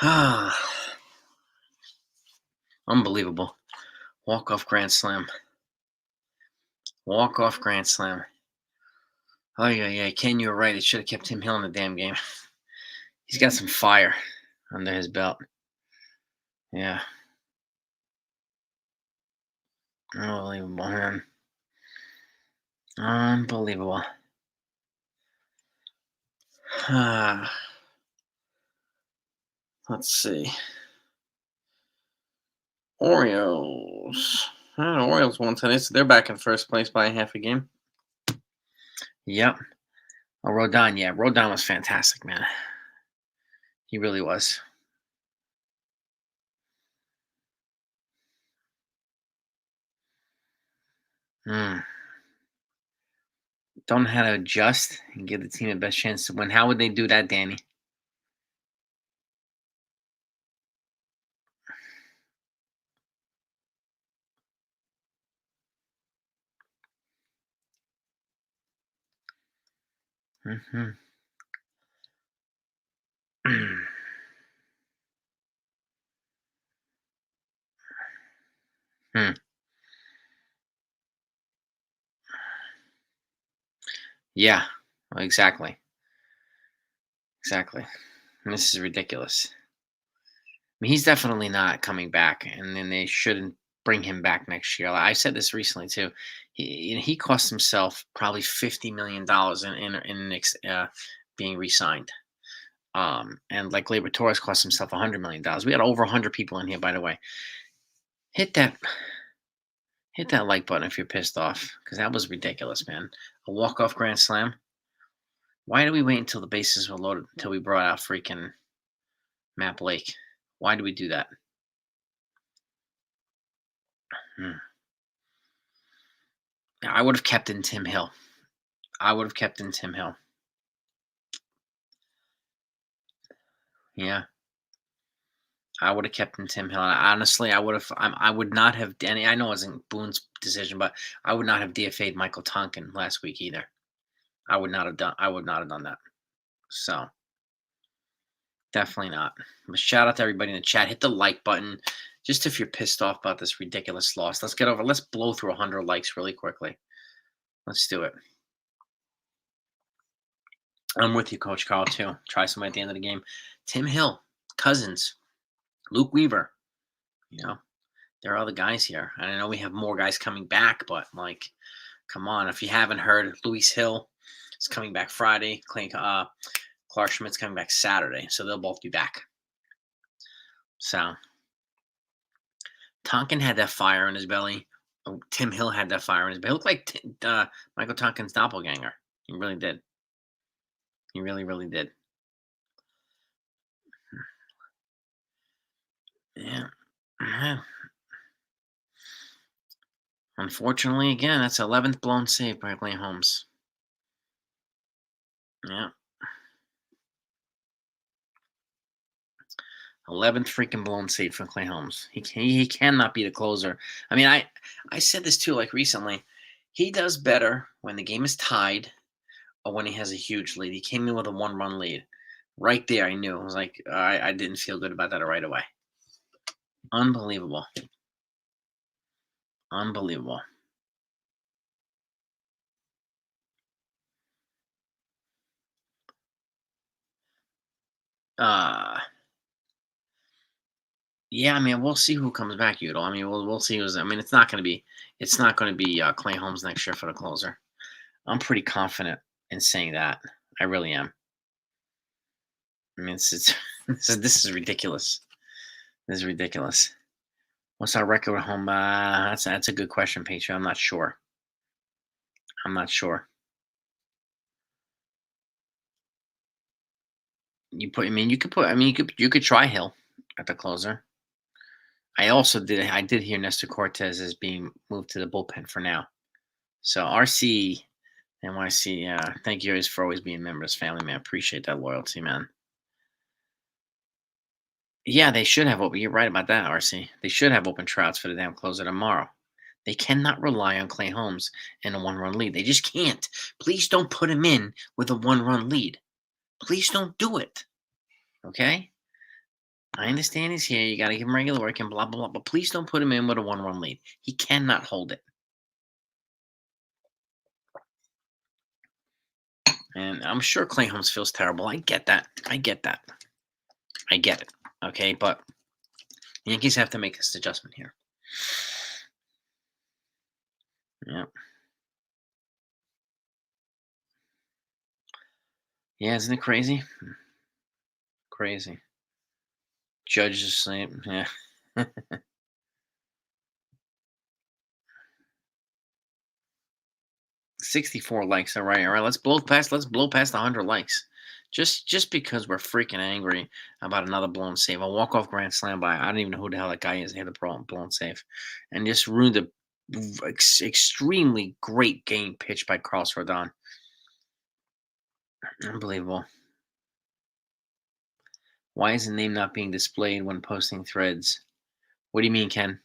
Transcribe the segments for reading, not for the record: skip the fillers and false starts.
Ah, unbelievable. Walk-off grand slam. Walk-off grand slam. Oh, yeah. Ken, you were right. It should have kept Tim Hill in the damn game. He's got some fire under his belt. Yeah. Unbelievable, man. Unbelievable. Ah, let's see. Orioles. Orioles won today, so they're back in first place by half a game. Yep. Oh, Rodon, yeah. Rodon was fantastic, man. He really was. Mm. Don't know how to adjust and give the team the best chance to win. How would they do that, Danny? Hmm. Hmm. Yeah, exactly. Exactly. And this is ridiculous. I mean, he's definitely not coming back, and then they shouldn't bring him back next year. I said this recently too. He cost himself probably $50 million being re-signed. And like Labor Torres cost himself $100 million. We had over 100 people in here, by the way. Hit that hit that like button if you're pissed off, because that was ridiculous, man. A walk-off grand slam. Why did we wait until the bases were loaded until we brought out freaking Matt Blake? Why did we do that? Hmm. I would have kept in Tim Hill. I would have kept in Tim Hill. Yeah, I would have kept in Tim Hill. Honestly, I would have. I would not have. I know it wasn't Boone's decision, but I would not have DFA'd Michael Tonkin last week either. I would not have done. I would not have done that. So definitely not. But shout out to everybody in the chat. Hit the like button. Just if you're pissed off about this ridiculous loss, let's get over. Let's blow through 100 likes really quickly. Let's do it. I'm with you, Coach Carl, too. Try somebody at the end of the game. Tim Hill, Cousins, Luke Weaver. You know, there are other guys here. And I know we have more guys coming back, but like, come on. If you haven't heard, Luis Hill is coming back Friday. Clark Schmidt's coming back Saturday. So they'll both be back. So Tonkin had that fire in his belly. Tim Hill had that fire in his belly. He looked like Michael Tonkin's doppelganger. He really did. He really, really did. Yeah. Unfortunately, again, that's 11th blown save by Clay Holmes. Yeah. 11th freaking blown save from Clay Holmes. He cannot be the closer. I mean, I said this too, like recently. He does better when the game is tied or when he has a huge lead. He came in with a 1-run lead. Right there, I knew. I was like, I didn't feel good about that right away. Unbelievable. Unbelievable. Uh yeah, I mean, we'll see who comes back, Udall. I mean, we'll see who's. I mean, it's not going to be Clay Holmes next year for the closer. I'm pretty confident in saying that. I really am. I mean, it's this is ridiculous. This is ridiculous. What's our record at home? That's a good question, Patriot. I'm not sure. I'm not sure. You put. I mean, you could put. I mean, you could try Hill at the closer. I did hear Nestor Cortez is being moved to the bullpen for now. So RC NYC, thank you guys for always being members, family, man. Appreciate that loyalty, man. Yeah, they should have open. You're right about that, RC. They should have open tryouts for the damn closer tomorrow. They cannot rely on Clay Holmes in a 1-run lead. They just can't. Please don't put him in with a 1-run lead. Please don't do it. Okay? I understand he's here. You got to give him regular work and blah, blah, blah. But please don't put him in with a 1-run lead. He cannot hold it. And I'm sure Clay Holmes feels terrible. I get that. I get that. I get it. Okay. But the Yankees have to make this adjustment here. Yeah. Yeah. Isn't it crazy? Crazy. Judge is asleep. Yeah. 64 likes. All right. All right. Let's blow past 100 likes. Just because we're freaking angry about another blown save, a walk-off grand slam by I don't even know who the hell that guy is. He had a blown save, and just ruined a extremely great game pitched by Carlos Rodon. Unbelievable. Why is the name not being displayed when posting threads? What do you mean, Ken?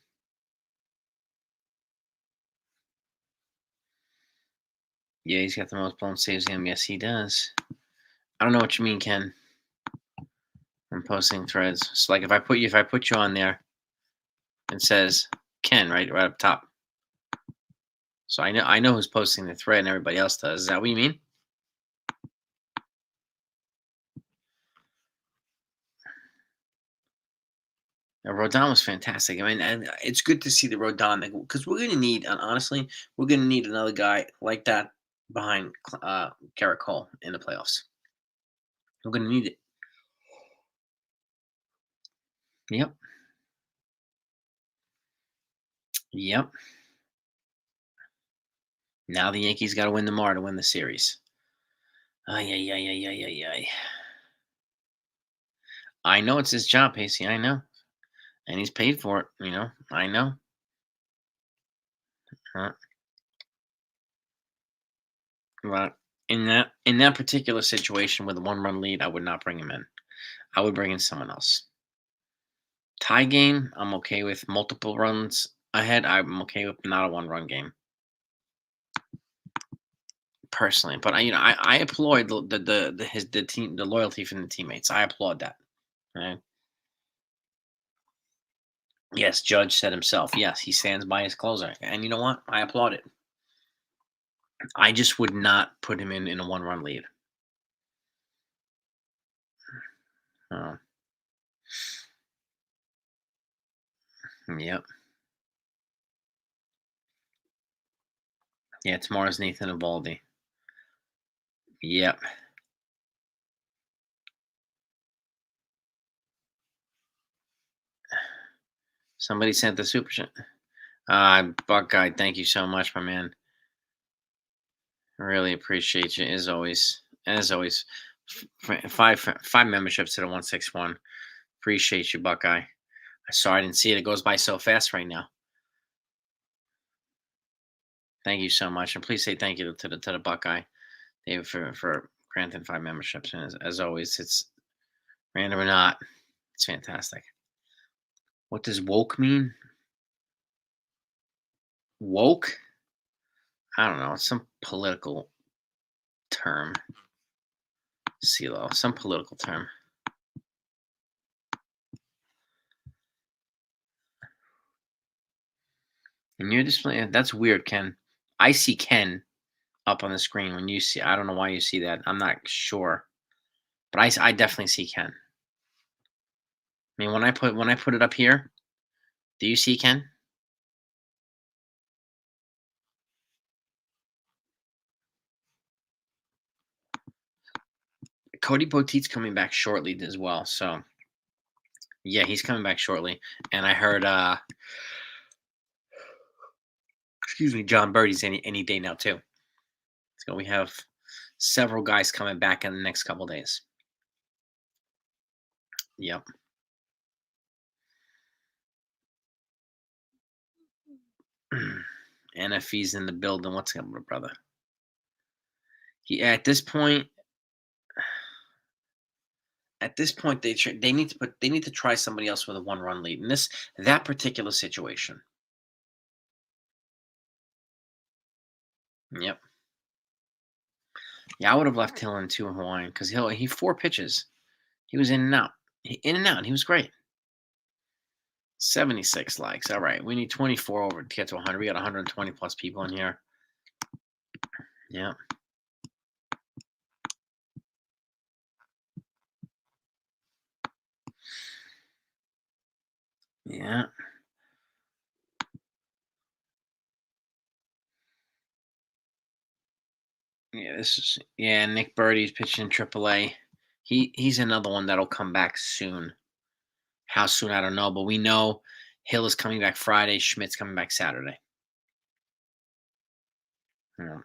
Yeah, he's got the most blown saves in him. Yes, he does. I don't know what you mean, Ken. I'm posting threads. So like if I put you on there, it says Ken right up top. So I know who's posting the thread and everybody else does. Is that what you mean? Rodon was fantastic. I mean, and it's good to see the Rodon because we're going to need, and honestly, we're going to need another guy like that behind Garrett Cole in the playoffs. We're going to need it. Yep. Yep. Now the Yankees got to win tomorrow to win the series. Ay, ay, ay, ay, ay, ay, ay. I know it's his job, Pacey. I know. And he's paid for it, I know. Uh, but in that particular situation with a 1-run lead, I would not bring him in. I would bring in someone else. Tie game, I'm okay with multiple runs ahead. I'm okay with not a 1-run game personally. But I applaud the team, the loyalty from the teammates. I applaud that. Right? Yes, Judge said himself. Yes, he stands by his closer, and you know what? I applaud it. I just would not put him in a 1-run lead. Oh, yep. Yeah, tomorrow's Nathan Eovaldi. Yep. Somebody sent the super chat. Buckeye, thank you so much, my man. I really appreciate you as always. As always, five memberships to the 161. Appreciate you, Buckeye. Sorry I didn't see it. It goes by so fast right now. Thank you so much, and please say thank you to the Buckeye, David, for granting 5 memberships. And as always, it's random or not, it's fantastic. What does woke mean? Woke? I don't know. It's some political term. CeeLo, some political term. And you're displaying that's weird, Ken. I see Ken up on the screen when you see. I don't know why you see that. I'm not sure, but I definitely see Ken. I mean, when I put it up here, do you see Ken? Cody Potteet's coming back shortly as well. So yeah, he's coming back shortly. And I heard excuse me, John Birdie's any day now too. So we have several guys coming back in the next couple days. Yep. NFE's in the building. What's up, brother? At this point, they need to try somebody else with a 1-run lead in that particular situation. Yep. Yeah, I would have left Hill in 2 in Hawaiian because he 4 pitches. He was in and out. In and out. He was great. 76 likes. All right. We need 24 over to get to 100. We got 120 plus people in here. Yeah. Yeah. Yeah. Nick Birdie's pitching in AAA. He's another one that'll come back soon. How soon, I don't know. But we know Hill is coming back Friday. Schmidt's coming back Saturday. Yeah.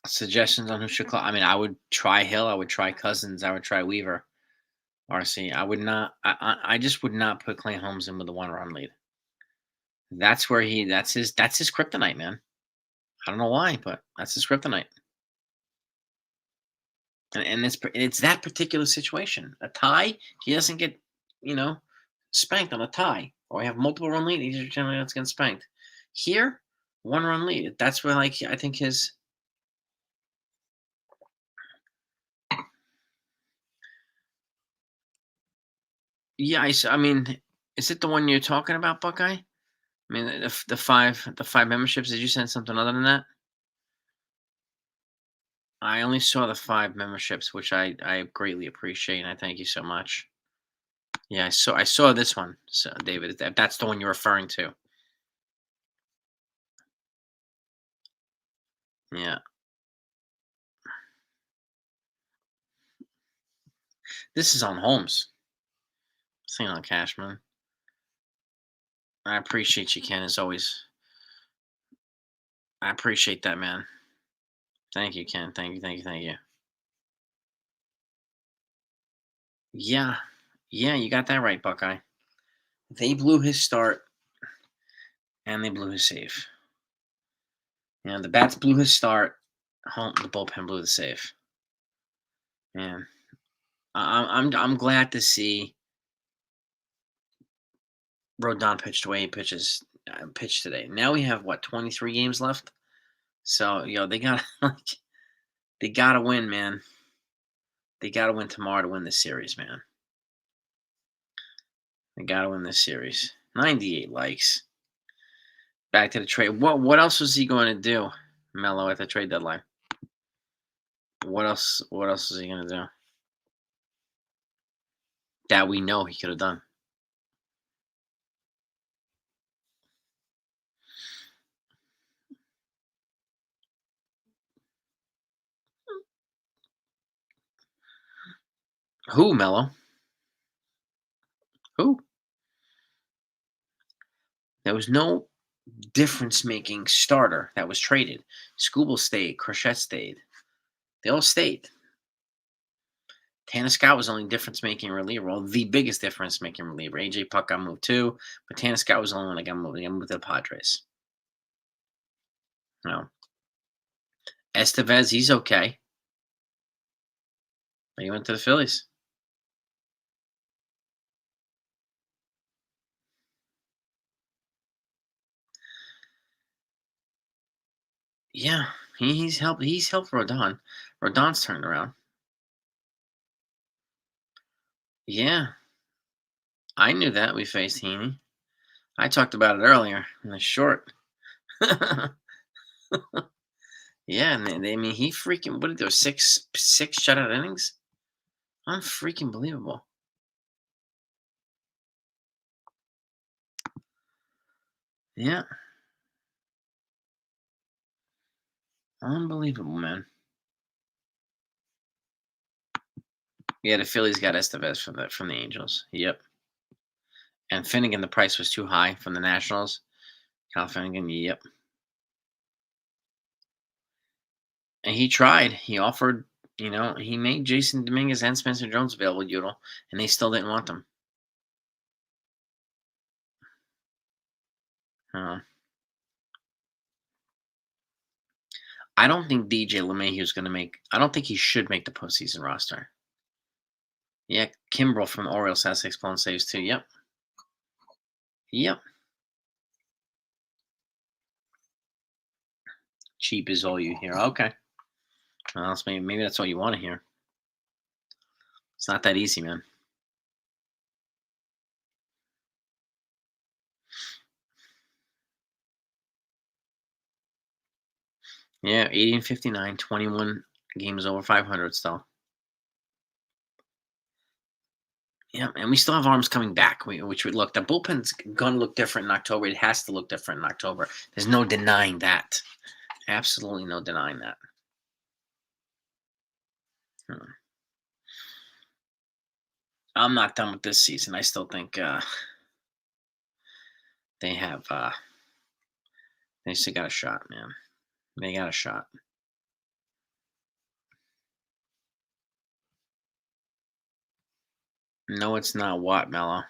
Suggestions on who should call? I mean, I would try Hill. I would try Cousins. I would try Weaver. RC. I would not. I just would not put Clay Holmes in with a 1-run lead. That's where he. That's his kryptonite, man. I don't know why, but that's his kryptonite. And it's that particular situation. A tie, he doesn't get, you know, spanked on a tie. Or we have multiple run lead, he's generally not getting spanked. Here, 1-run lead. That's where, like, I think his. Yeah, I mean, is it the one you're talking about, Buckeye? I mean, the five memberships. Did you send something other than that? I only saw the 5 memberships, which I greatly appreciate, and I thank you so much. Yeah, I saw this one, so David. That's the one you're referring to. Yeah, this is on Holmes. This ain't on Cashman. I appreciate you, Ken, as always. I appreciate that, man. Thank you, Ken. Thank you, thank you, thank you. Yeah, yeah, you got that right, Buckeye. They blew his start, and they blew his save. The bats blew his start. The bullpen blew the save. Man, I'm glad to see Rodon pitched the way he pitched today. Now we have what 23 games left. So they got they gotta win, man. They gotta win tomorrow to win this series, man. They gotta win this series. 98 likes. Back to the trade. What else was he going to do, Mello, at the trade deadline? What else? What else was he going to do that we know he could have done? Who, Mello? Who? There was no difference-making starter that was traded. Scooble stayed. Crochet stayed. They all stayed. Tanner Scott was the only difference-making reliever. Well, the biggest difference-making reliever. AJ Puck got moved too, but Tanner Scott was the only one that got moved. He got moved to the Padres. No. Estevez, he's okay. But he went to the Phillies. Yeah, he's helped. He's helped Rodon. Rodon's turned around. Yeah, I knew that we faced Heaney. I talked about it earlier in the short. Yeah, and I mean, he freaking what did there six shutout innings? Unfreaking believable. Yeah, unbelievable, man. Yeah, the Phillies got Estevez from the Angels. Yep. And Finnegan, the price was too high from the Nationals. Cal Finnegan, yep. And he tried. He offered. He made Jason Dominguez and Spencer Jones available, Udall, and they still didn't want them. Uh, I don't think DJ LeMahieu is going to make. I don't think he should make the postseason roster. Yeah, Kimbrel from the Orioles has 6 blown saves too. Yep. Yep. Cheap is all you hear. Okay. Well, maybe that's what you want to hear. It's not that easy, man. Yeah, 80 and 59, 21 games over 500 still. Yeah, and we still have arms coming back, which would look the bullpen's going to look different in October. It has to look different in October. There's no denying that. Absolutely no denying that. Hmm. I'm not done with this season. I still think they have they still got a shot, man. They got a shot. No, it's not what, Mello.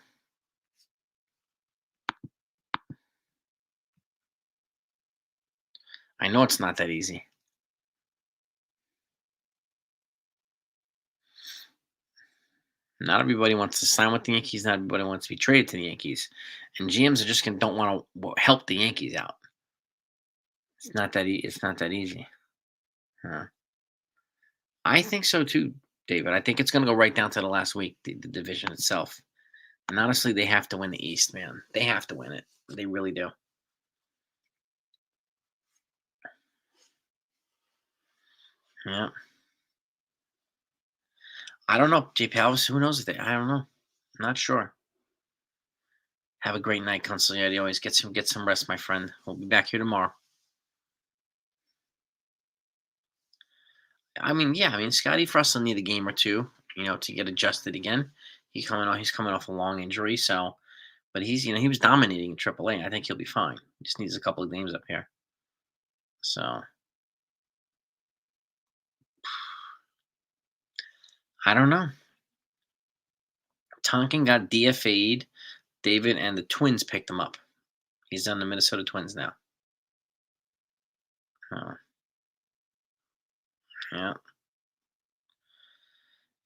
I know it's not that easy. Not everybody wants to sign with the Yankees. Not everybody wants to be traded to the Yankees, and GMs are just gonna don't want to help the Yankees out. It's not that it's not that easy. Huh. I think so too, David. I think it's gonna go right down to the last week, the division itself. And honestly, they have to win the East, man. They have to win it. They really do. Yeah. I don't know, J. Palvis. Who knows? I don't know. Not sure. Have a great night, Consigliere. Always get some rest, my friend. We'll be back here tomorrow. I mean, yeah. I mean, Scotty Frost will need a game or two, to get adjusted again. He's coming off a long injury, so. But he was dominating in AAA. I think he'll be fine. He just needs a couple of games up here. So I don't know. Tonkin got DFA'd. David and the Twins picked him up. He's on the Minnesota Twins now. Oh, yeah,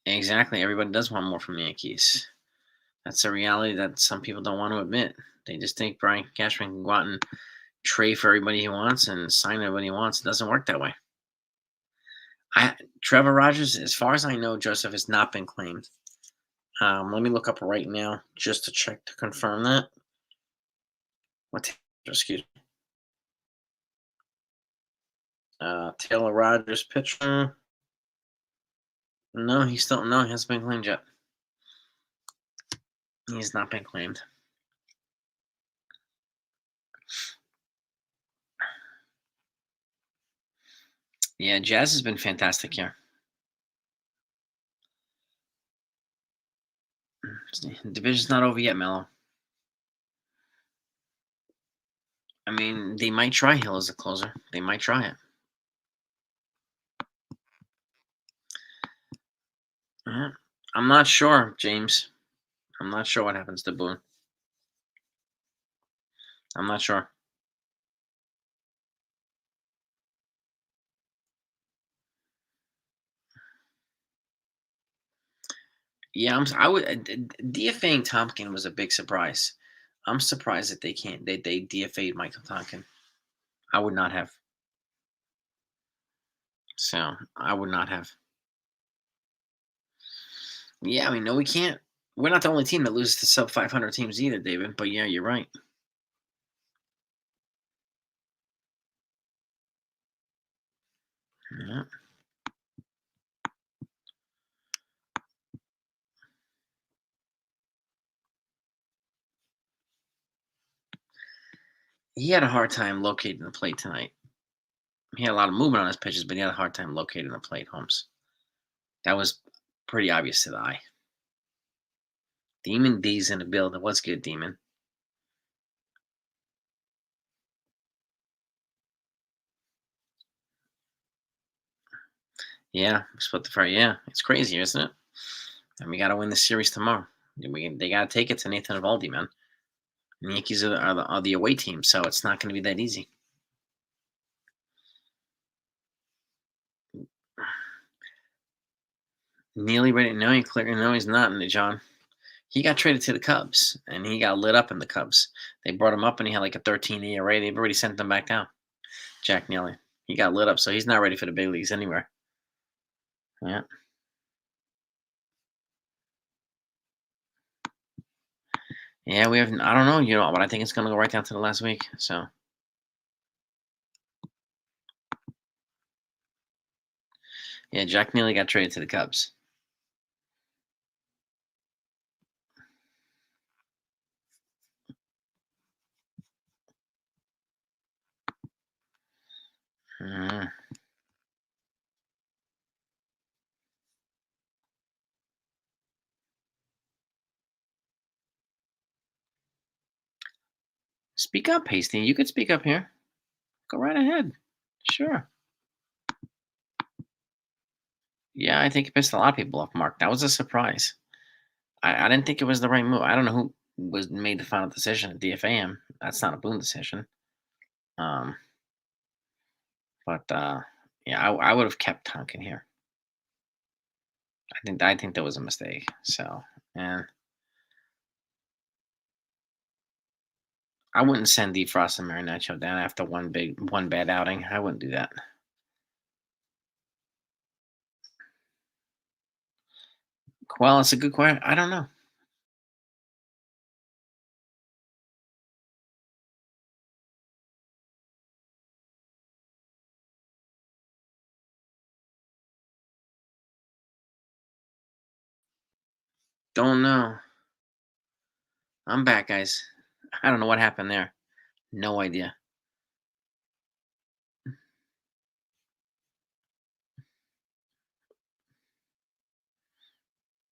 exactly. Everybody does want more from the Yankees. That's a reality that some people don't want to admit. They just think Brian Cashman can go out and trade for everybody he wants and sign everybody he wants. It doesn't work that way. Trevor Rogers, as far as I know, Joseph, has not been claimed. Let me look up right now just to check to confirm that. What? Excuse me. Taylor Rogers, pitcher. No, he hasn't been claimed yet. He's not been claimed. Yeah, Jazz has been fantastic here. Division's not over yet, Mello. I mean, they might try Hill as a closer. They might try it. I'm not sure, James. I'm not sure what happens to Boone. I'm not sure. Yeah, I would DFAing Tompkin was a big surprise. I'm surprised that they can't. They DFA'd Michael Tompkin. I would not have. So I would not have. Yeah, I mean, no, we can't. We're not the only team that loses to sub 500 teams either, David. But yeah, you're right. Yeah. He had a hard time locating the plate tonight. He had a lot of movement on his pitches, but he had a hard time locating the plate, Holmes. That was pretty obvious to the eye. Demon D's in the building. What's good, Demon? Yeah, split the fire. Yeah, it's crazy, isn't it? And we got to win the series tomorrow. They got to take it to Nathan Eovaldi, man. And the Yankees are the away team, so it's not going to be that easy. Nearly ready? No, no, he's not, John. He got traded to the Cubs, and he got lit up in the Cubs. They brought him up, and he had like a 13 ERA. They've already sent him back down. Jack Neely. He got lit up, so he's not ready for the big leagues anywhere. Yeah. Yeah, we have I don't know, but I think it's gonna go right down to the last week. So yeah, Jack Neely got traded to the Cubs. Mhm. Speak up, Hasty. You could speak up here. Go right ahead. Sure. Yeah, I think it pissed a lot of people off, Mark. That was a surprise. I didn't think it was the right move. I don't know who was made the final decision at DFA him. That's not a Boone decision. Um, but yeah, I would have kept Tonkin here. I think that was a mistake. So, and I wouldn't send Defrost and Marinaccio down after one bad outing. I wouldn't do that. Well, it's a good question. I don't know. Don't know. I'm back, guys. I don't know what happened there. No idea.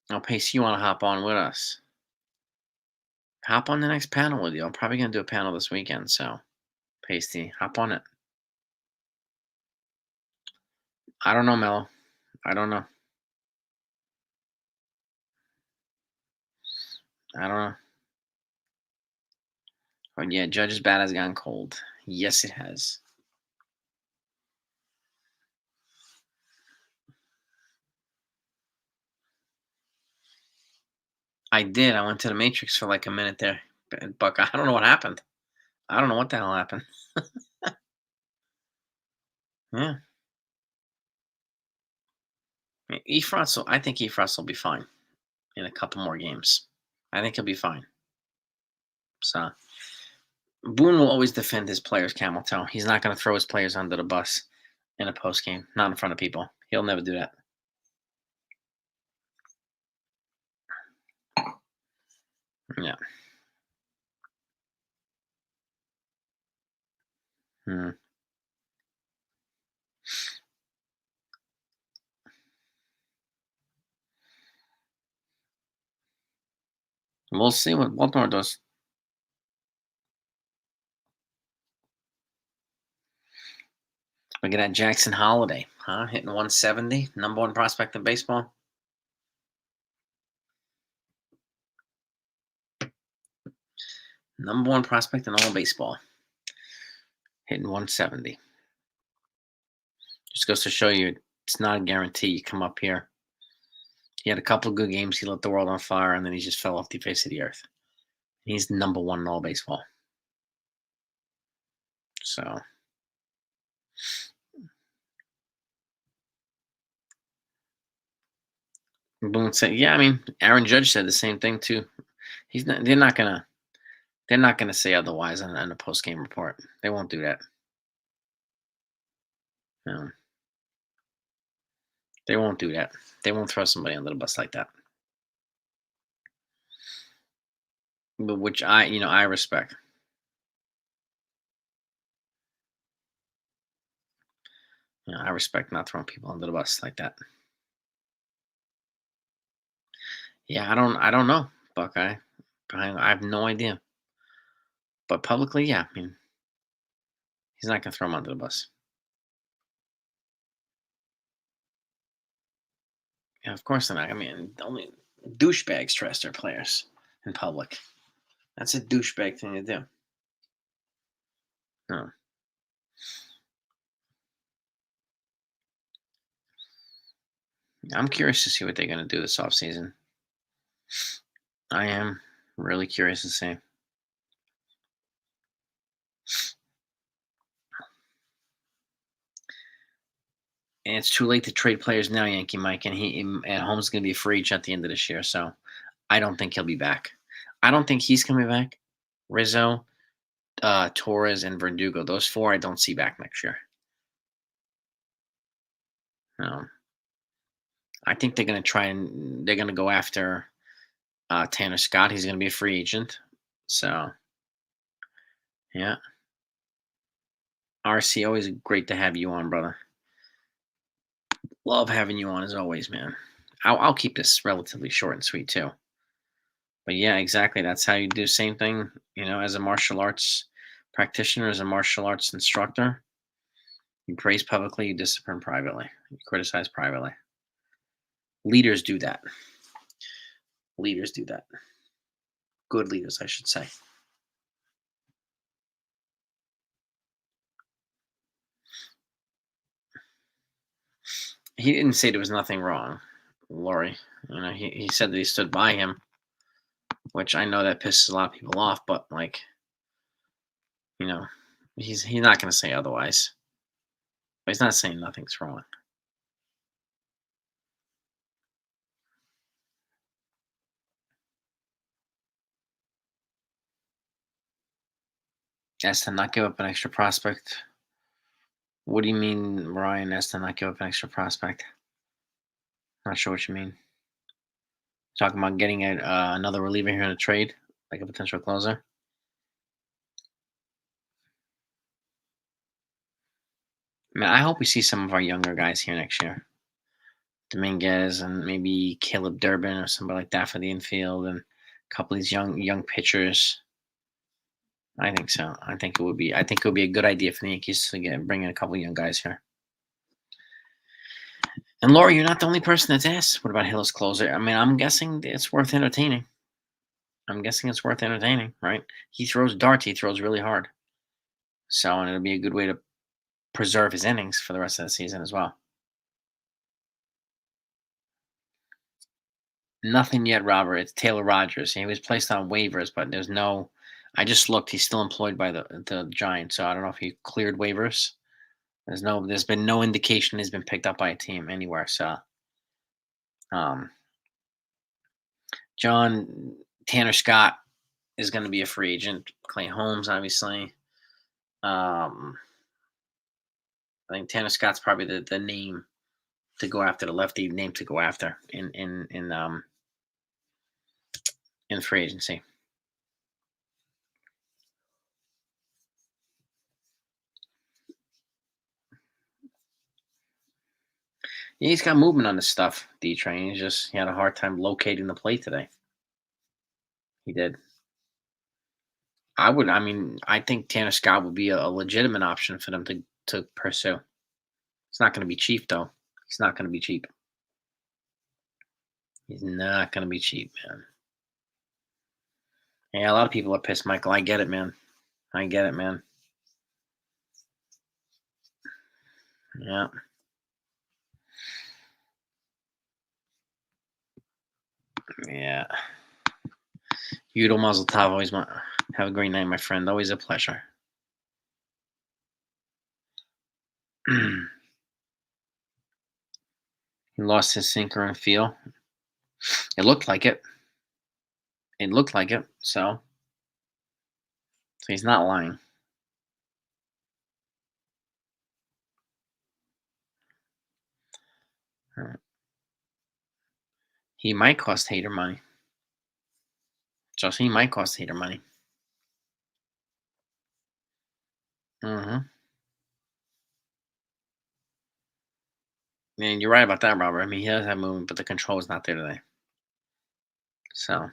Oh, Pace, you want to hop on with us? Hop on the next panel with you. I'm probably gonna do a panel this weekend. So, Pasty, hop on it. I don't know, Mello. I don't know. I don't know. But yeah, Judge's bat has gone cold. Yes, it has. I did. I went to the Matrix for like a minute there, Buck. I don't know what happened. I don't know what the hell happened. Yeah, Efrost. I think Efrost will be fine in a couple more games. I think he'll be fine. So Boone will always defend his players, Camel Toe. He's not going to throw his players under the bus in a post game, not in front of people. He'll never do that. Yeah. Hmm. We'll see what Baltimore does. Look at that Jackson Holiday, huh? Hitting 170, number one prospect in baseball. Number one prospect in all baseball. Hitting 170. Just goes to show you it's not a guarantee you come up here. He had a couple of good games. He lit the world on fire, and then he just fell off the face of the earth. He's number one in all baseball. So Boone said, "Yeah, I mean, Aaron Judge said the same thing too. He's not. They're not gonna say otherwise on a post game report. They won't do that. No, they won't do that. They won't throw somebody under the bus like that. But which I respect. I respect not throwing people under the bus like that. Yeah, I don't know, Buckeye. I have no idea. But publicly, yeah, I mean, he's not gonna throw him under the bus. Yeah, of course they're not. I mean, only douchebags trust their players in public. That's a douchebag thing to do. No. I'm curious to see what they're gonna do this offseason. I am really curious to see. And it's too late to trade players now, Yankee Mike, and Holmes is going to be a free agent at the end of this year. So I don't think he'll be back. I don't think he's coming back. Rizzo, Torres, and Verdugo. Those four I don't see back next year. Um, I think they're going to go after Tanner Scott. He's going to be a free agent. So yeah, RC, always great to have you on, brother. Love having you on as always, man. I'll keep this relatively short and sweet too. But yeah, exactly. That's how you do the same thing, as a martial arts practitioner, as a martial arts instructor. You praise publicly, you discipline privately, you criticize privately. Leaders do that. Leaders do that. Good leaders, I should say. He didn't say there was nothing wrong, Laurie. He said that he stood by him, which I know that pisses a lot of people off, but you know, he's not going to say otherwise. But he's not saying nothing's wrong. As to not give up an extra prospect. What do you mean, Ryan? As to not give up an extra prospect? Not sure what you mean. Talking about getting another reliever here in a trade, like a potential closer. Man, I hope we see some of our younger guys here next year. Dominguez and maybe Caleb Durbin or somebody like that for the infield, and a couple of these young pitchers. I think so. I think it would be. I think it would be a good idea for the Yankees to bring in a couple of young guys here. And Laura, you're not the only person that's asked. What about Hill's closer? I mean, I'm guessing it's worth entertaining. Right? He throws darts. He throws really hard. So, and it'll be a good way to preserve his innings for the rest of the season as well. Nothing yet, Robert. It's Taylor Rogers. He was placed on waivers, but there's no. I just looked. He's still employed by the Giants, so I don't know if he cleared waivers. There's been no indication he's been picked up by a team anywhere. So, um, John Tanner Scott is going to be a free agent. Clay Holmes, obviously. I think Tanner Scott's probably the name to go after, the lefty name to go after in free agency. Yeah, he's got movement on this stuff, D Train. He had a hard time locating the plate today. He did. I think Tanner Scott would be a legitimate option for them to pursue. It's not going to be cheap, though. He's not going to be cheap. He's not going to be cheap, man. Yeah, a lot of people are pissed, Michael. I get it, man. I get it, man. Yeah. Yeah. Yudo Mazel Tov. Always have a great night, my friend. Always a pleasure. He lost his sinker and feel. It looked like it. So he's not lying. He might cost Hater money. Just he might cost Hater money. Mm-hmm. Man, you're right about that, Robert. I mean, he does have movement, but the control is not there today. So,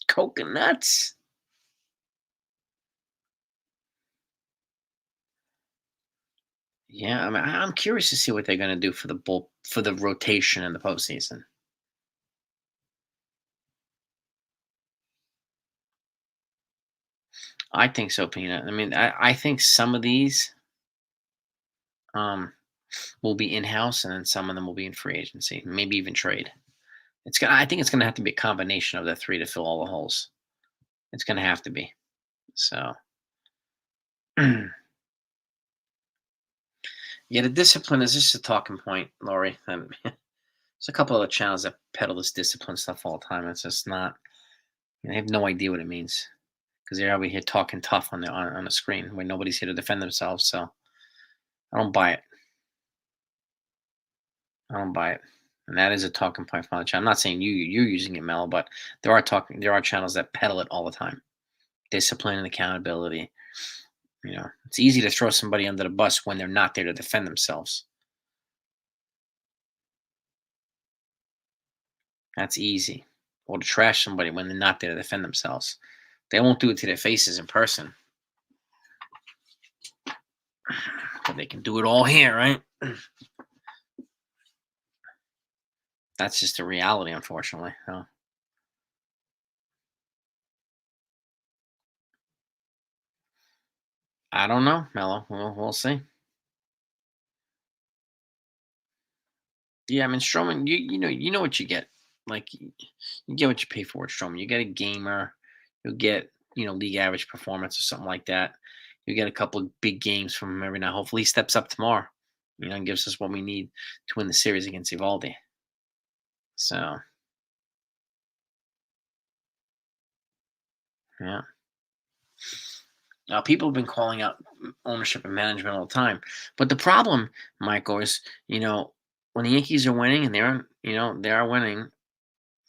coconuts. Yeah, I mean, I'm curious to see what they're going to do for the rotation in the postseason. I think so, Peanut. I mean, I think some of these um, will be in house, and then some of them will be in free agency, maybe even trade. I think it's gonna have to be a combination of the three to fill all the holes. It's gonna have to be. So Yeah, the discipline is just a talking point, Laurie. There's a couple other channels that peddle this discipline stuff all the time. It's just not. They have no idea what it means because they're over here talking tough on the screen when nobody's here to defend themselves. So I don't buy it. I don't buy it. And that is a talking point for the channel. I'm not saying you're using it, Mel, but there are channels that peddle it all the time. Discipline and accountability. It's easy to throw somebody under the bus when they're not there to defend themselves. That's easy. Or to trash somebody when they're not there to defend themselves. They won't do it to their faces in person, but they can do it all here, right? That's just the reality, unfortunately. So, I don't know, Mello. We'll see. Yeah, I mean Strowman, you know what you get. Like you get what you pay for with Strowman. You get a gamer, you'll get league average performance or something like that. You get a couple of big games from him every now. Hopefully he steps up tomorrow. And gives us what we need to win the series against Evaldi. So yeah. People have been calling out ownership and management all the time, but the problem, Michael, is when the Yankees are winning and they are winning,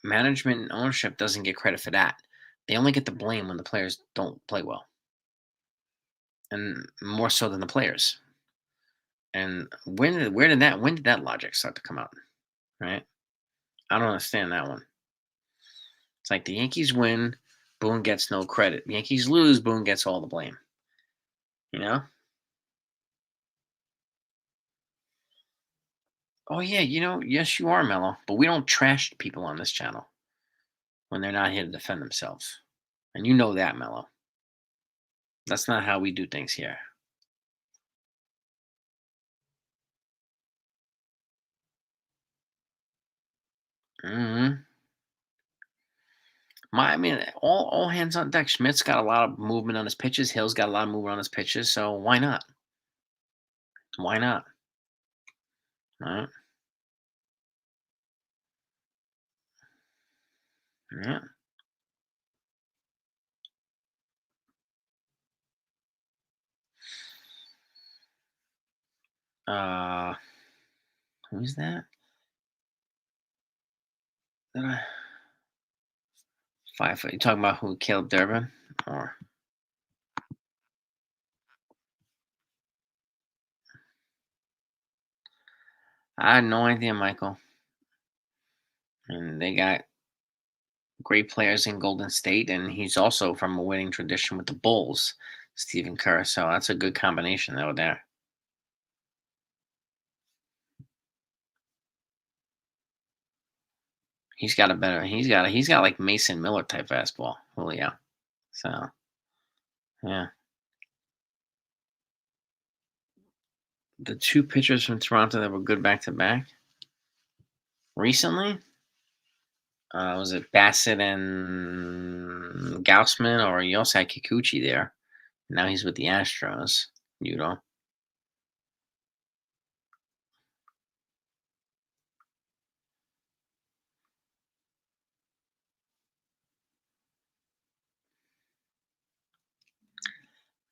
management and ownership doesn't get credit for that. They only get the blame when the players don't play well, and more so than the players. And when did that logic start to come out? Right? I don't understand that one. It's like the Yankees win, Boone gets no credit. The Yankees lose, Boone gets all the blame. You know? Oh yeah, yes you are, Mello. But we don't trash people on this channel when they're not here to defend themselves. And you know that, Mello. That's not how we do things here. Hmm. I mean, all hands on deck. Schmidt's got a lot of movement on his pitches. Hill's got a lot of movement on his pitches. So why not? Why not? Right? Yeah. Uh, who's that? Uh, 5 foot. You talking about who? Caleb Durbin? Or I had no idea, Michael. And they got great players in Golden State, and he's also from a winning tradition with the Bulls, Stephen Kerr. So that's a good combination over there. He's got like Mason Miller type fastball, Julio. So yeah. The two pitchers from Toronto that were good back to back recently. Was it Bassett and Gaussman, or you also had Kikuchi there? Now he's with the Astros. You know.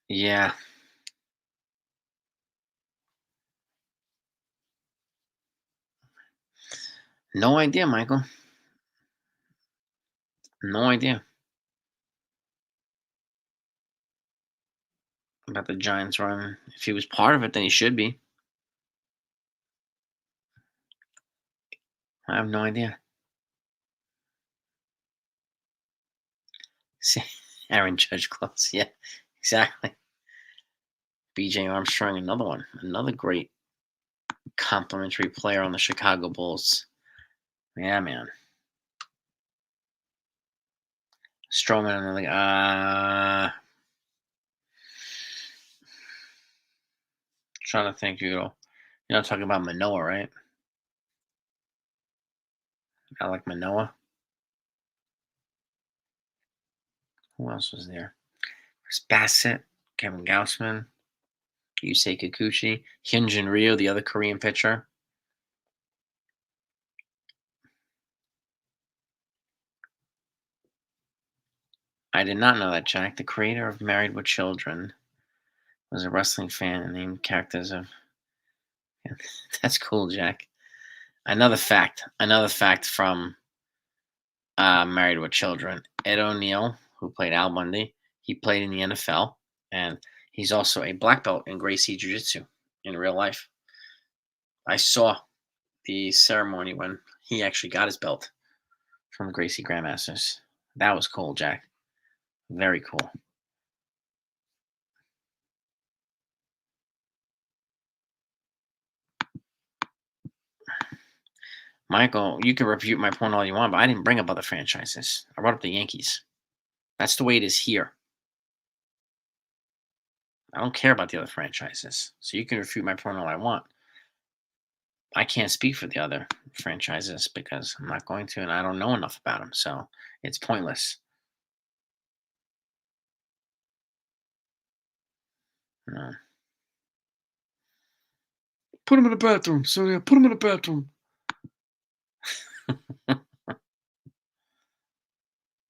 Yeah. No idea, Michael. No idea about the Giants run. If he was part of it, then he should be. I have no idea. See, Aaron Judge close. Yeah, exactly. BJ Armstrong, another one. Another great complimentary player on the Chicago Bulls. Yeah, man. Stroman, I'm like, trying to think, you're not talking about Manoa, right? I like Manoa. Who else was there? There's Bassett, Kevin Gaussman. Yusei Kikuchi, Hyunjin Ryu, the other Korean pitcher. I did not know that, Jack. The creator of Married with Children was a wrestling fan and named characters of. That's cool, Jack. Another fact. Another fact from Married with Children. Ed O'Neill, who played Al Bundy, he played in the NFL, and he's also a black belt in Gracie Jiu Jitsu in real life. I saw the ceremony when he actually got his belt from the Gracie Grandmasters. That was cool, Jack. Very cool. Michael, you can refute my point all you want, but I didn't bring up other franchises. I brought up the Yankees. That's the way it is here. I don't care about the other franchises. So you can refute my point all I want. I can't speak for the other franchises because I'm not going to, and I don't know enough about them. So it's pointless. No. Put him in the bathroom, Sonia. Put him in the bathroom.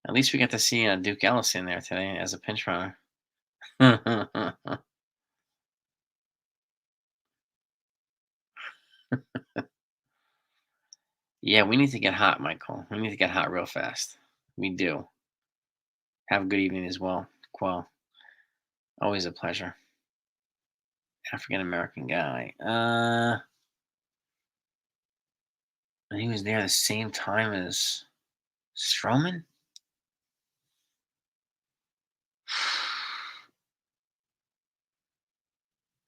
At least we got to see Duke Ellis in there today as a pinch runner. Yeah, we need to get hot, Michael. We need to get hot real fast. We do. Have a good evening as well, Quell. Always a pleasure. African American guy. And he was there the same time as Strowman?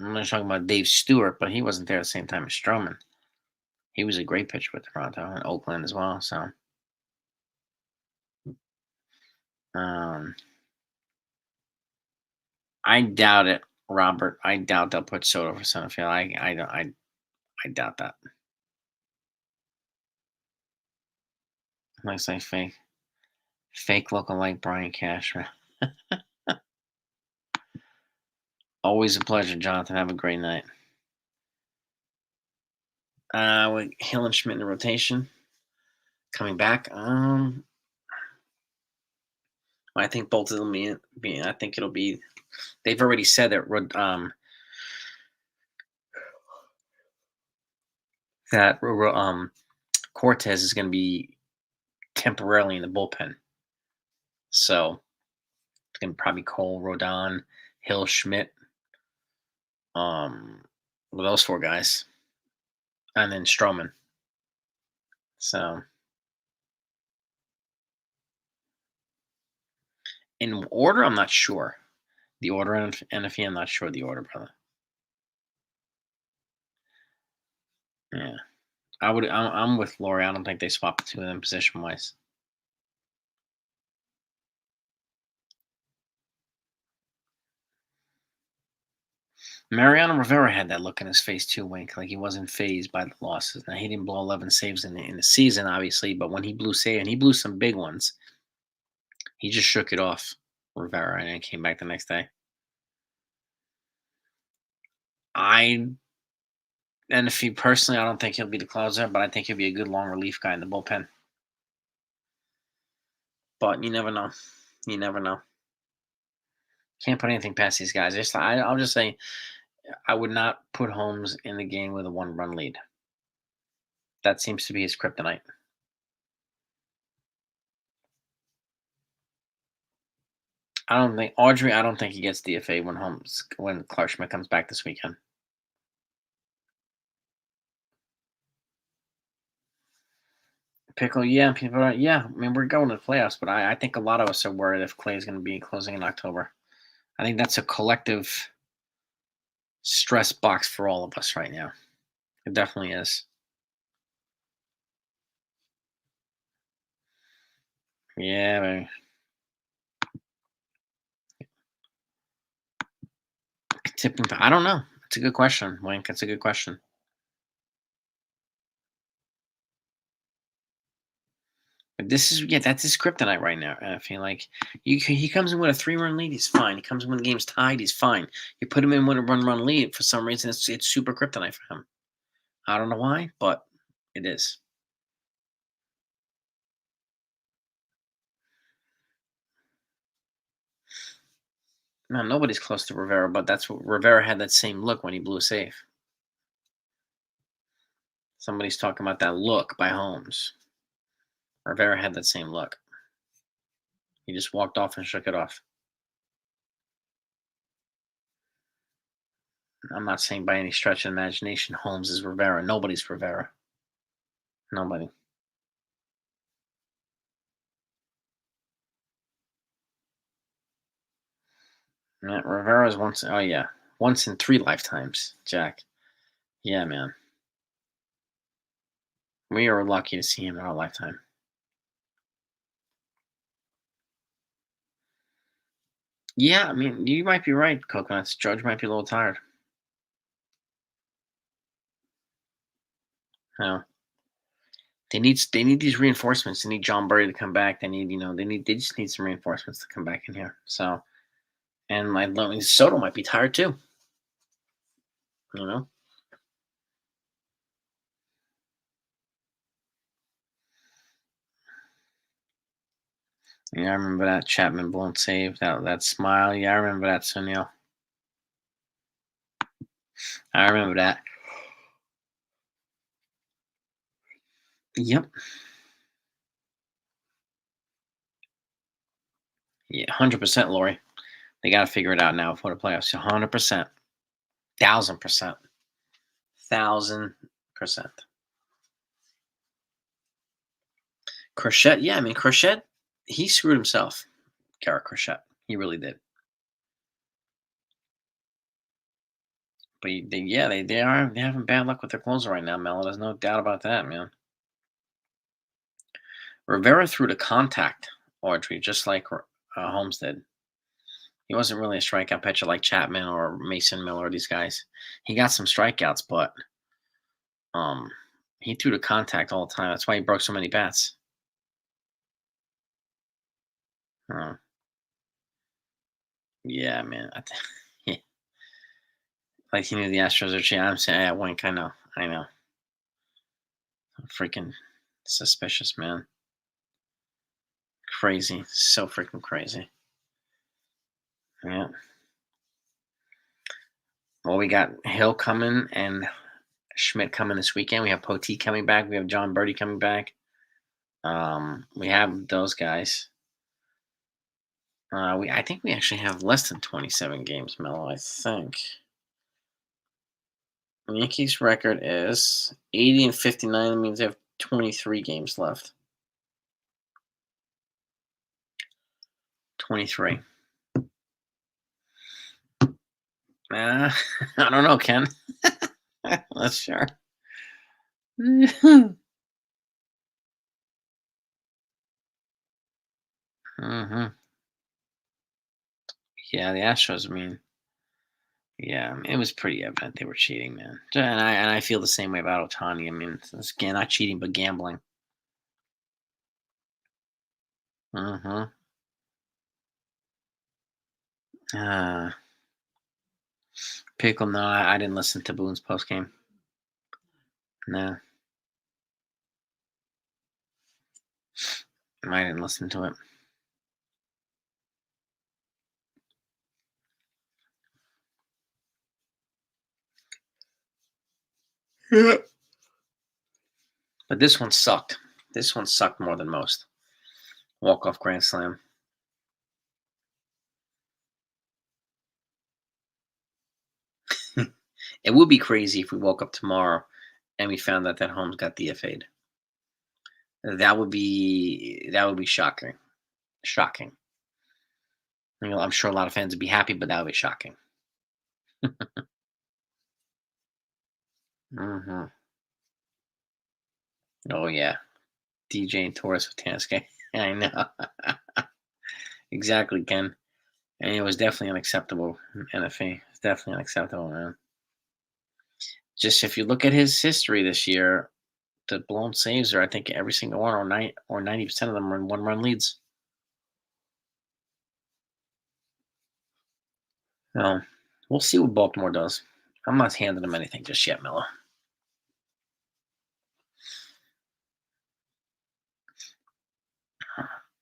I'm not talking about Dave Stewart, but he wasn't there at the same time as Strowman. He was a great pitcher with Toronto and Oakland as well. So, um, I doubt it, Robert. I doubt they'll put Soto for center field. I don't. I doubt that. Looks like fake lookalike Brian Cashman. Always a pleasure, Jonathan. Have a great night. With Hill and Schmidt in the rotation, coming back. I think both of them be. I think it'll be. They've already said that Cortez is going to be temporarily in the bullpen. So it's going to probably Cole, Rodon, Hill, Schmidt. With those four guys, and then Stroman. So in order, I'm not sure. The order and NFE, I'm not sure the order, brother. Yeah, I'm with Lori. I don't think they swap the two of them position wise. Mariano Rivera had that look in his face too, Wink, like he wasn't phased by the losses. Now he didn't blow 11 saves in the season, obviously, but when he blew save and he blew some big ones, he just shook it off, Rivera, and came back the next day. And if he personally, I don't think he'll be the closer, but I think he'll be a good long relief guy in the bullpen. But you never know. You never know. Can't put anything past these guys. I'll just say I would not put Holmes in the game with a 1-run lead. That seems to be his kryptonite. I don't think he gets DFA when Clark Schmidt comes back this weekend. Pickle, yeah, people are, yeah. I mean, we're going to the playoffs, but I think a lot of us are worried if Clay's going to be closing in October. I think that's a collective stress box for all of us right now. It definitely is. Yeah, man. Tipping. I don't know. It's a good question, Wink. It's a good question. But this is that's his kryptonite right now. I feel like he comes in with a 3-run lead, he's fine. He comes in when the game's tied, he's fine. You put him in with a run lead, for some reason it's super kryptonite for him. I don't know why, but it is. No, nobody's close to Rivera, but that's what Rivera had that same look when he blew a save. Somebody's talking about that look by Holmes. Rivera had that same look. He just walked off and shook it off. I'm not saying by any stretch of imagination Holmes is Rivera. Nobody's Rivera. Nobody. Yeah, Rivera's once. Oh yeah, once in 3 lifetimes, Jack. Yeah, man. We are lucky to see him in our lifetime. Yeah, I mean, you might be right, Coconuts. Judge might be a little tired. You know, they need these reinforcements. They need John Burry to come back. They just need some reinforcements to come back in here. So, and Soto might be tired too. You know. Yeah, I remember that Chapman blown save. That smile. Yeah, I remember that, Sunil. I remember that. Yep. Yeah, 100%, Lori. They got to figure it out now before the playoffs. 100%, 1,000%, 1,000%. Crochet, yeah, I mean Crochet, he screwed himself. Garrett Crochet, he really did. But they having bad luck with their closer right now, Mel. There's no doubt about that, man. Rivera threw to contact Audrey just like Holmes did. He wasn't really a strikeout pitcher like Chapman or Mason Miller or these guys. He got some strikeouts, but um, he threw to contact all the time. That's why he broke so many bats. Uh, yeah, man. Yeah, like he knew the Astros are cheating. I'm saying, yeah, Wink. I know. Freaking suspicious, man. Crazy, so freaking crazy. Yeah. Well, we got Hill coming and Schmidt coming this weekend. We have Poteet coming back. We have John Birdie coming back. We have those guys. I think we actually have less than 27 games, Mel. I think the Yankees' record is 80-59. That means they have 23 games left. 23. I don't know, Ken. That's sure. hmm Yeah, the Astros. I mean, yeah, it was pretty evident they were cheating, man. And I feel the same way about Otani. I mean, it's again not cheating, but gambling. Mm-hmm. Uh, Pickle. No, I didn't listen to Boone's post game. No, I didn't listen to it. Yeah. But this one sucked. This one sucked more than most. Walk off grand slam. It would be crazy if we woke up tomorrow and we found out that Holmes got DFA'd. That would be shocking. Shocking. I'm sure a lot of fans would be happy, but that would be shocking. hmm Oh yeah, DJ and Torres with Tansky. I know exactly, Ken. And it was definitely unacceptable. NFA, it's definitely unacceptable, man. Just if you look at his history this year, the blown saves are, I think, every single one, or 90% of them are in one-run leads. So we'll see what Baltimore does. I'm not handing them anything just yet, Miller.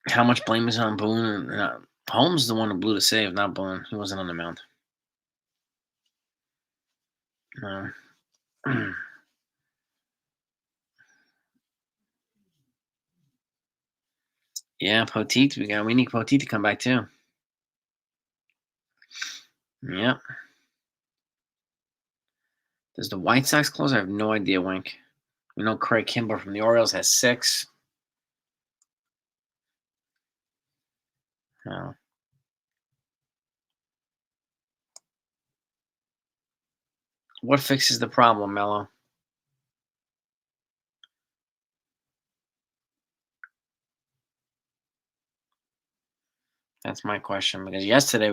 How much blame is on Boone? Holmes is the one who blew the save, not Boone. He wasn't on the mound. No. Yeah, Poteet. We need Poteet to come back too. Yep. Does the White Sox close? I have no idea, Wink. We know Craig Kimber from the Orioles has 6. Oh. What fixes the problem, Mello? That's my question, because yesterday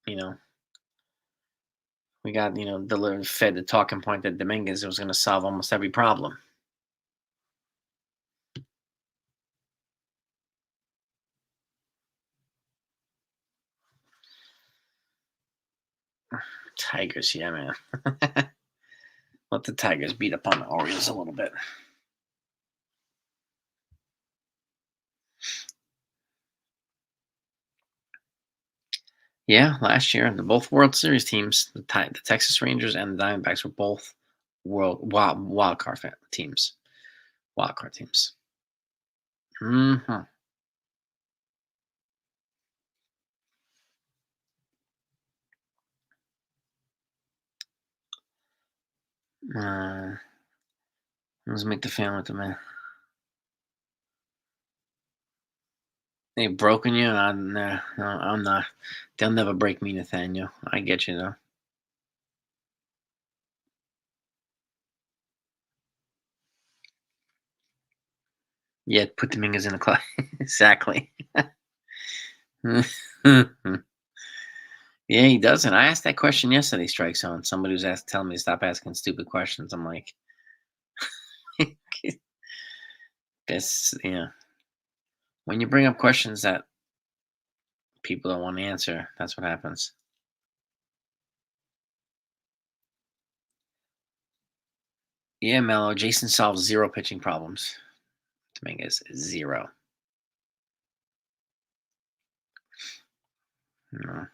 you know, delivered, fed the talking point that Dominguez was going to solve almost every problem. Tigers, yeah, man. Let the Tigers beat up on the Orioles a little bit. Yeah, last year, both World Series teams, the Texas Rangers and the Diamondbacks, were both wild card teams. Wild card teams. Hmm. Let's make the family with the man. They've broken you, and I'm not. They'll never break me, Nathaniel. I get you though. Yeah, put Dominguez in the club. Exactly. Yeah, he doesn't. I asked that question yesterday, Strike Zone. Somebody was telling me to stop asking stupid questions. I'm like, this, when you bring up questions that people don't want to answer, that's what happens. Yeah, Mello. Jason solves 0 pitching problems. Dominguez, 0. No.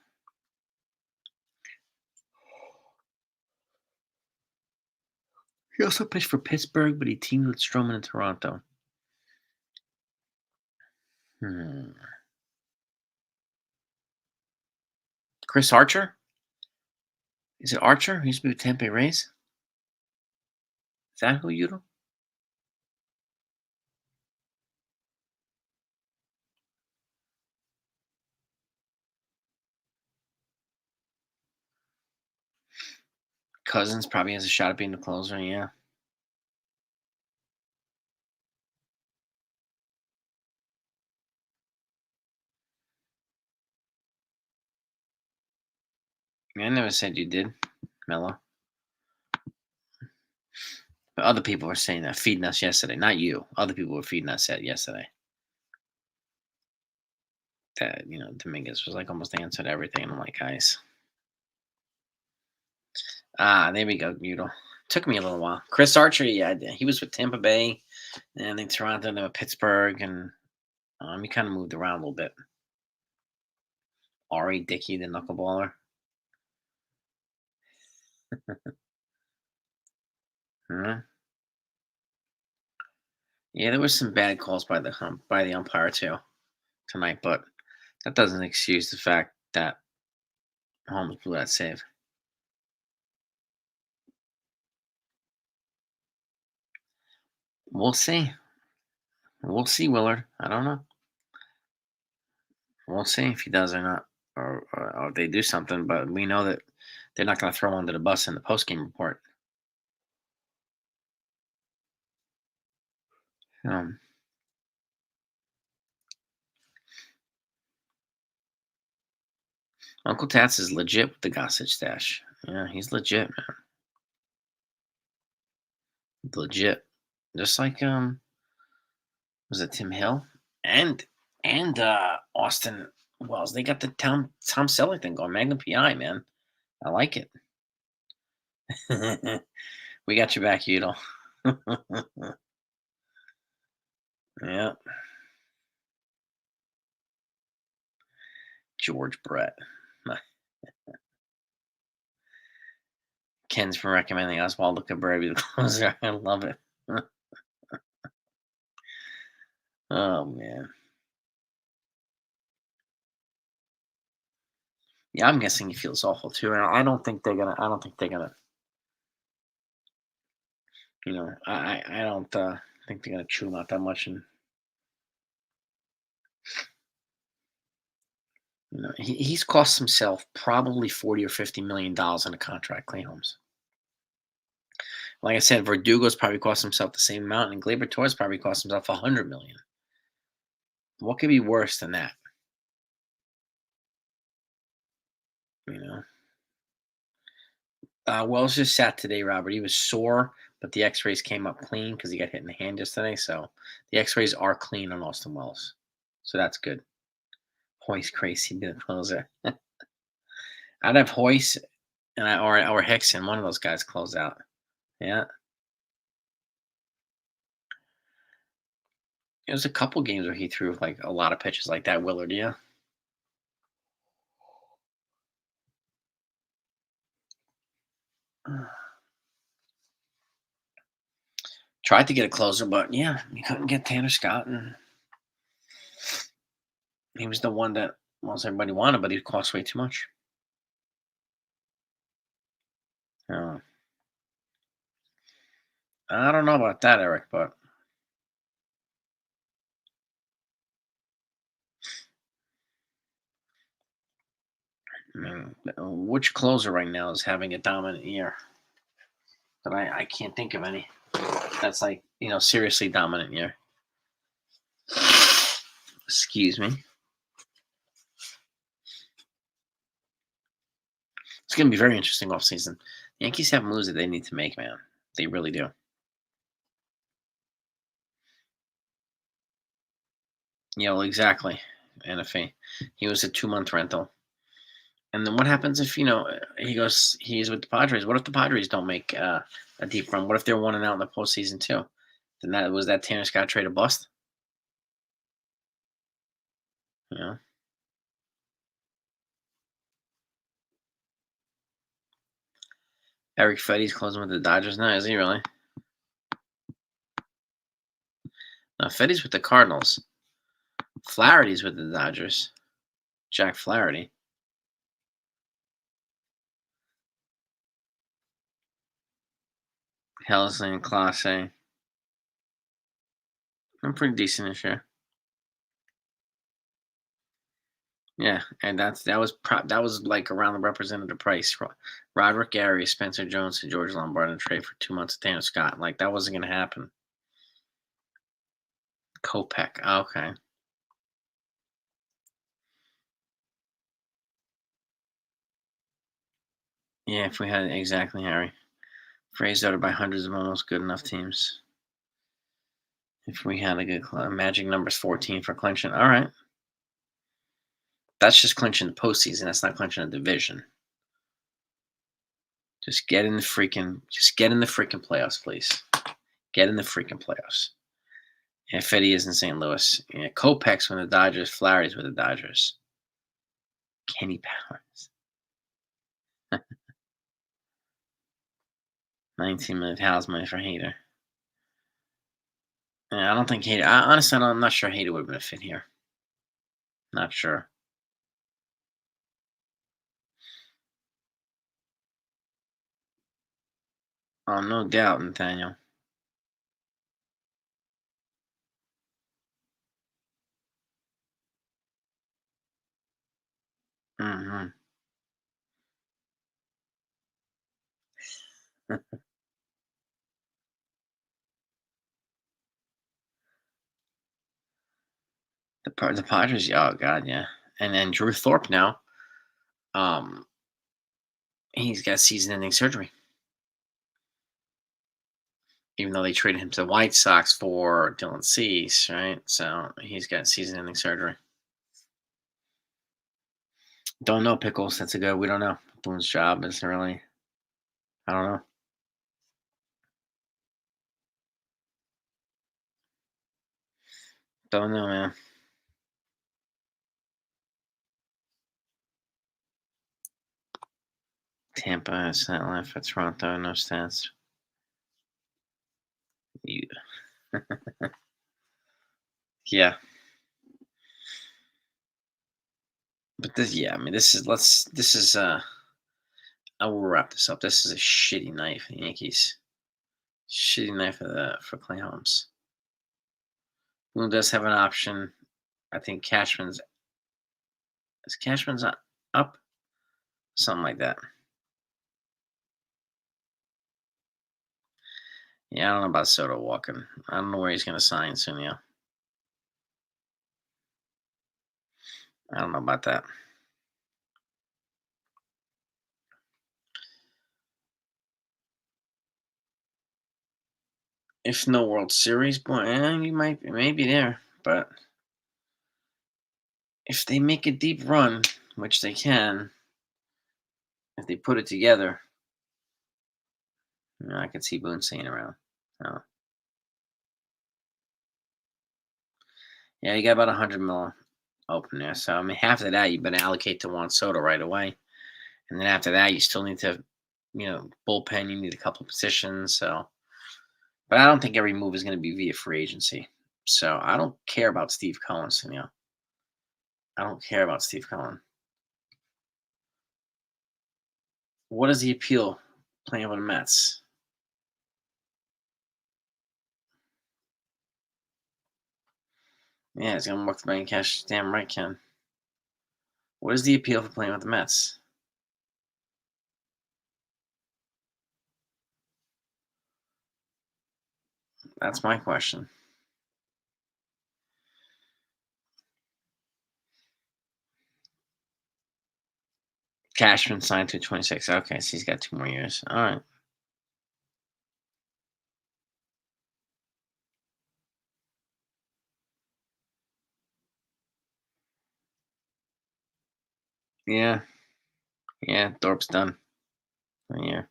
He also pitched for Pittsburgh, but he teamed with Stroman in Toronto. Hmm. Chris Archer? Is it Archer? He used to be with Tampa Bay Rays. Is that who you do? Cousins probably has a shot at being the closer. Yeah. I never said you did, Mello. But other people were saying that, feeding us yesterday. Not you. Other people were feeding us that yesterday. That, Dominguez was like almost answered everything. And I'm like, guys. There we go, Muto. Took me a little while. Chris Archer, yeah, he was with Tampa Bay, and then Toronto, then with Pittsburgh, and he kind of moved around a little bit. Ari Dickey, the knuckleballer. Mhm. Yeah, there was some bad calls by the umpire too tonight, but that doesn't excuse the fact that Holmes blew that save. We'll see. We'll see, Willard. I don't know. We'll see if he does or not, or if they do something. But we know that they're not going to throw him under the bus in the post-game report. Um, Uncle Tats is legit with the Gossage stash. Yeah, he's legit, man. Legit. just like was it Tim Hill and Austin Wells? They got the Tom Selleck thing going. Magnum PI, man. I like it. We got your back, Udall. Yeah, George Brett. Ken's for recommending Oswaldo Cabrera be the closer. I love it. Oh man. Yeah, I'm guessing he feels awful too. And I don't think they're gonna. I don't think they're gonna. I don't think they're gonna chew him out that much. And he's cost himself probably 40 or $50 million in a contract claim homes. Like I said, Verdugo's probably cost himself the same amount, and Gleyber Torres probably cost himself 100 million. What could be worse than that? You know. Wells just sat today, Robert. He was sore, but the X-rays came up clean because he got hit in the hand yesterday. So the X-rays are clean on Austin Wells, so that's good. Hoyce crazy be the closer. I'd have Hoyce and or Hickson, one of those guys, close out. Yeah, there's a couple games where he threw like a lot of pitches like that. Willard, yeah. Tried to get a closer, but yeah, he couldn't get Tanner Scott, and he was the one that most everybody wanted, but he cost way too much. Uh, I don't know about that, Eric, but I mean, which closer right now is having a dominant year? But I can't think of any. That's like seriously dominant year. Excuse me. It's going to be very interesting off season. The Yankees have moves that they need to make, man. They really do. Exactly. And if he was a 2 month rental, and then what happens if he's with the Padres? What if the Padres don't make a deep run? What if they're 1-out in the postseason too? Then that Tanner Scott trade a bust? You know, Eric Fetty's closing with the Dodgers now. Is he really? No, Fetty's with the Cardinals. Flaherty's with the Dodgers. Jack Flaherty. Helsley and Clase. I'm pretty decent this year. Yeah, and that was like around the representative price. Roderick Arias, Spencer Jones, and George Lombard in a trade for 2 months of Tanner Scott. Like that wasn't going to happen. Kopech. Okay. Yeah, if we had exactly Harry. Phrased out by hundreds of almost good enough teams. If we had a good magic numbers 14 for clinching. All right. That's just clinching the postseason. That's not clinching a division. Just get in the freaking playoffs, please. Get in the freaking playoffs. Yeah, Fetty is in St. Louis. Yeah, Kopech's with the Dodgers. Flaherty's with the Dodgers. Kenny Powers. 19 minute house money for Hader. Yeah, I don't think Hader. Honestly, I'm not sure Hader would have been a fit here. Not sure. Oh, no doubt, Nathaniel. Hmm. The Padres. Oh God, yeah. And then Drew Thorpe now. Um, he's got season-ending surgery. even though they traded him to the White Sox for Dylan Cease, right? So he's got season-ending surgery. Don't know, Pickles. That's a good. We don't know. Boone's job is really. I don't know. Don't know, man. Tampa has that left for Toronto. No stats. You. Yeah, but this. Yeah, I mean, this is. Let's. This is. I will wrap this up. This is a shitty night for the Yankees. Shitty night for Clay Holmes. Boone does have an option. I think Cashman's up, something like that. Yeah, I don't know about Soto walking. I don't know where he's going to sign soon. Yeah, I don't know about that. If no World Series, boy, you might maybe there. But if they make a deep run, which they can, if they put it together, I could see Boone staying around. So, yeah, you got about 100 mil open there. So I mean, half of that you better allocate to Juan Soto right away, and then after that, you still need to, bullpen. You need a couple positions. So, but I don't think every move is going to be via free agency. So I don't care about Steve Cohen. I don't care about Steve Cohen. What is the appeal playing with the Mets? Yeah, it's gonna work the bank cash. Damn right, Ken. What is the appeal for playing with the Mets? That's my question. Cashman signed to 26. Okay, so he's got 2 more years. All right. Yeah, yeah. Thorpe's done. Yeah.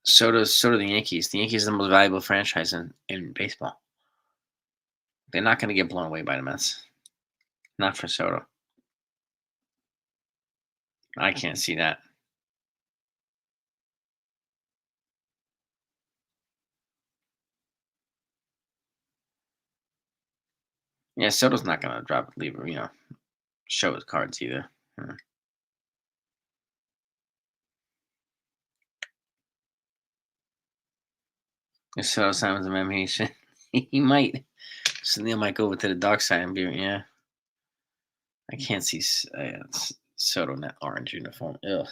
So do the Yankees. The Yankees are the most valuable franchise in baseball. They're not going to get blown away by the Mets. Not for Soto. I can't see that. Yeah, Soto's not going to drop leave. Show his cards either. Hmm. If Soto signs him, he should. He might. Sunil might go over to the dark side and be. Yeah, I can't see Soto in that orange uniform. Ugh.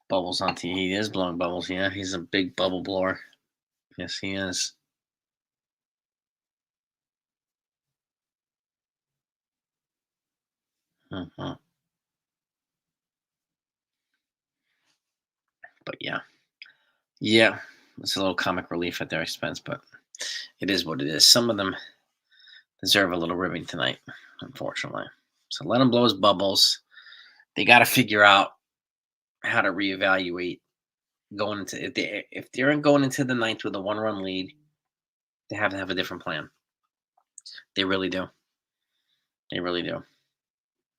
Bubbles on TV. He is blowing bubbles. Yeah, he's a big bubble blower. Yes, he is. Hmm. But yeah, it's a little comic relief at their expense, but it is what it is. Some of them deserve a little ribbing tonight, unfortunately. So let him blow his bubbles. They got to figure out how to reevaluate going into if they're going into the ninth with a 1-run lead. They have to have a different plan. They really do. They really do.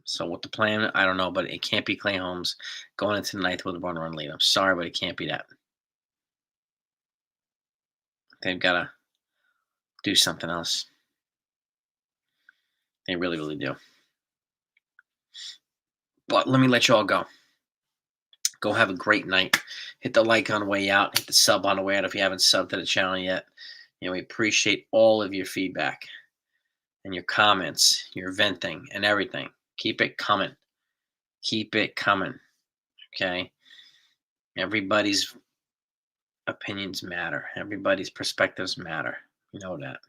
So what the plan, I don't know, but it can't be Clay Holmes going into the ninth with a 1-run lead. I'm sorry, but it can't be that. They've got to do something else. They really, really do. But let me let you all go. Go have a great night. Hit the like on the way out. Hit the sub on the way out if you haven't subbed to the channel yet. We appreciate all of your feedback and your comments, your venting, and everything. Keep it coming. Keep it coming. Okay. Everybody's opinions matter. Everybody's perspectives matter. You know that.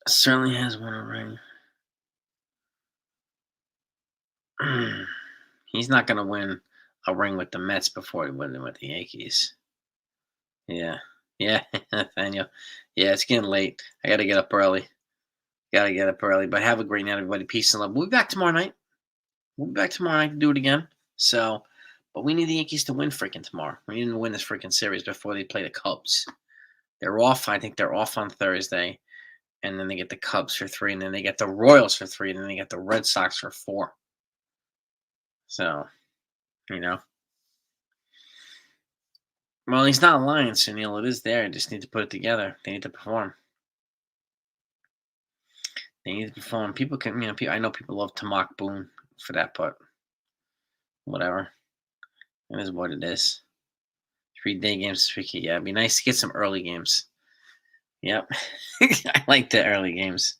Certainly has won a ring. He's not going to win a ring with the Mets before he wins it with the Yankees. Yeah. Yeah, Nathaniel. Yeah, it's getting late. I got to get up early. Got to get up early. But have a great night, everybody. Peace and love. We'll be back tomorrow night. We'll be back tomorrow night to do it again. So, but we need the Yankees to win freaking tomorrow. We need to win this freaking series before they play the Cubs. They're off. I think they're off on Thursday. And then they get the Cubs for 3. And then they get the Royals for 3. And then they get the Red Sox for 4. So, you know. Well, he's not lying, Sunil. It is there. Just need to put it together. They need to perform. They need to perform. People can, I know people love to mock Boone for that, but whatever. It is what it is. 3-day games this week. Yeah, it'd be nice to get some early games. Yep. I like the early games.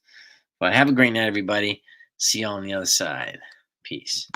But have a great night, everybody. See you on the other side. Peace.